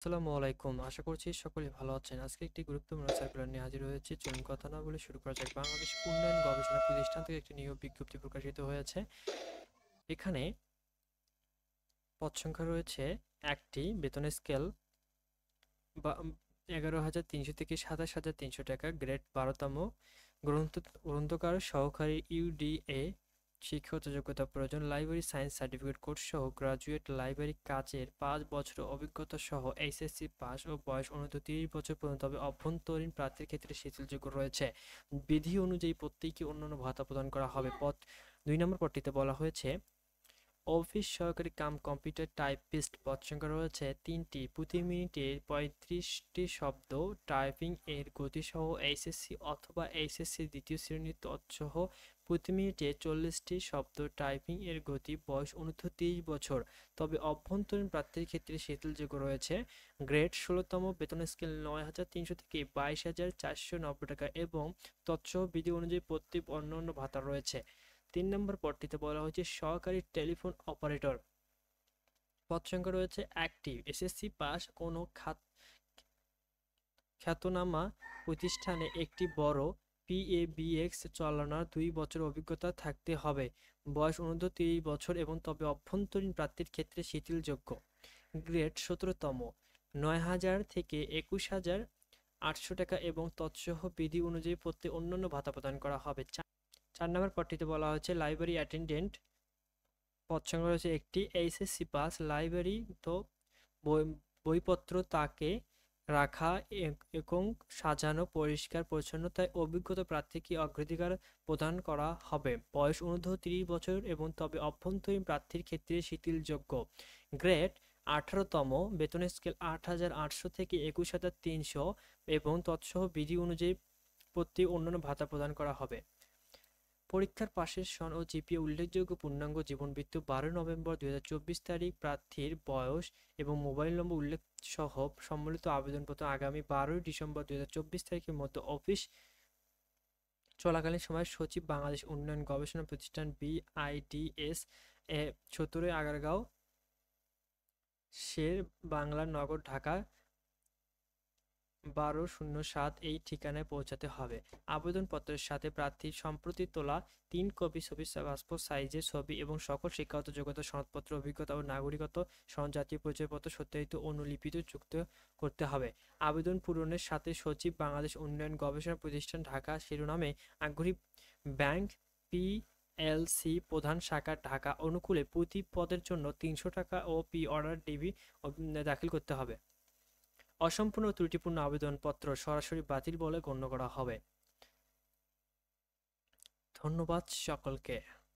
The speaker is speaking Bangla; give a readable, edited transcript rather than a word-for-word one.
আসসালামু আলাইকুম। আশা করছি সকলেই ভালো আছেন। আজকে একটি গুরুত্বপূর্ণ সার্কুলার নিয়ে হাজির হয়েছি। চলুন কথা না বলে শুরু করা যাক। বাংলাদেশ উন্নয়ন গবেষণা প্রতিষ্ঠান থেকে একটি নিয়োগ বিজ্ঞপ্তি প্রকাশিত হয়েছে। এখানে পদ সংখ্যা রয়েছে একটি, বেতনের স্কেল বা 11,300 থেকে 27,300 টাকা, গ্রেড 12তম, গ্রন্থকার সহকারী ইউডিএ, শিক্ষাগত যোগ্যতা প্রয়োজন লাইব্রেরি সায়েন্স সার্টিফিকেট কোর্স সহ গ্রাজুয়েট লাইব্রেরি কাজের 5 বছর অভিজ্ঞতা সহ এইচএসসি পাস ও বয়স অনূর্ধ্ব 30 বছর পর্যন্ত, তবে অভ্যন্তরীণ প্রার্থীর ক্ষেত্রে শিথিলযোগ্য রয়েছে। বিধি অনুযায়ী প্রত্যেককে অন্যান্য ভাতা প্রদান করা হবে। 2 নম্বর পদটিতে বলা হয়েছে অফিস সহকারী কাম কম্পিউটার টাইপিস্ট, পদ সংখ্যা রয়েছে 3টি, প্রতি মিনিটে 35টি শব্দ টাইপিং এর গতি সহ এইচএসসি অথবা এইচএসসি দ্বিতীয় শ্রেণীর তৎসহ প্রতি মিনিটে 40টি শব্দ টাইপিং এর গতি, বয়স অনূর্ধ্ব 30 বছর, তবে অভ্যন্তরীণ প্রার্থীর ক্ষেত্রে শিথিলযোগ্য রয়েছে। গ্রেড 16তম, বেতন স্কেল 9,300 থেকে 22,490 টাকা এবং তৎসহ বিধি অনুযায়ী প্রত্যেক অন্যান্য ভাতা রয়েছে। 3 নম্বর পদটিতে বলা হয়েছে সহকারী টেলিফোন অপারেটর, পদ সংখ্যা রয়েছে একটি, এসএসসি পাস, কোনো খ্যাতনামা প্রতিষ্ঠানে একটি বড় পিএবিএক্স চালানোর 2 বছর অভিজ্ঞতা থাকতে হবে, বয়স অনূর্ধ্ব 30 বছর এবং তবে অভ্যন্তরীণ প্রার্থীর ক্ষেত্রে শিথিলযোগ্য। গ্রেড 17তম, 9,000 থেকে 21,800 টাকা এবং তৎসহ বিধি অনুযায়ী প্রত্যেক অন্যান্য ভাতা প্রদান করা হবে। 4 নম্বর পদটিতে বলা হয়েছে লাইব্রেরি অ্যাটেন্ডেন্ট, পদ সংখ্যা রয়েছে একটি, এইচএসসি পাস, লাইব্রেরি তো বইপত্র তাকে রাখা এবং সাজানো, পরিষ্কার পরিচ্ছন্নতায় অভিজ্ঞতা প্রার্থীকে অগ্রাধিকার প্রদান করা হবে, বয়স অনূর্ধ্ব 30 বছর এবং তবে অভ্যন্তরীণ প্রার্থীর ক্ষেত্রে শিথিলযোগ্য। গ্রেড 18তম, বেতন স্কেল 8,800 থেকে 21,300 এবং তৎসহ বিধি অনুযায়ী প্রত্যেক অন্যান্য ভাতা প্রদান করা হবে। পরীক্ষার পাশের সন ও জিপিএ উল্লেখযোগ্য, পূর্ণাঙ্গ জীবনবৃত্ত 12 নভেম্বর 2024 তারিখ, প্রার্থীর বয়স এবং মোবাইল নম্বর উল্লেখ সহ সম্মিলিত আবেদনপত্র আগামী 12 ডিসেম্বর 2024 তারিখের মধ্যে অফিস চলাকালীন সময় সচিব, বাংলাদেশ উন্নয়ন গবেষণা প্রতিষ্ঠান BIDS, 17 আগারগাঁও, শের বাংলা নগর, ঢাকা 1207 এই ঠিকানায় পৌঁছাতে হবে। আবেদনপত্রের সাথে প্রার্থীর সম্প্রতি তোলা 3 কপি ছবি, পাসপোর্ট সাইজের ছবি এবং সকল শিক্ষাগত যোগ্যতা সনদপত্র, অভিজ্ঞতা ও নাগরিকত্ব সনদ, জাতীয় পরিচয়পত্র সত্যায়িত অনুলিপিত যুক্ত করতে হবে। আবেদন পূরণের সাথে সচিব, বাংলাদেশ উন্নয়ন গবেষণা প্রতিষ্ঠান, ঢাকা শিরোনামে আগ্রহী ব্যাংক PLC, প্রধান শাখা, ঢাকা অনুকূলে প্রতি পদের জন্য 300 টাকা ও পি অর্ডার ডিবি দাখিল করতে হবে। অসম্পূর্ণ ত্রুটিপূর্ণ আবেদনপত্র সরাসরি বাতিল বলে গণ্য করা হবে। ধন্যবাদ সকলকে।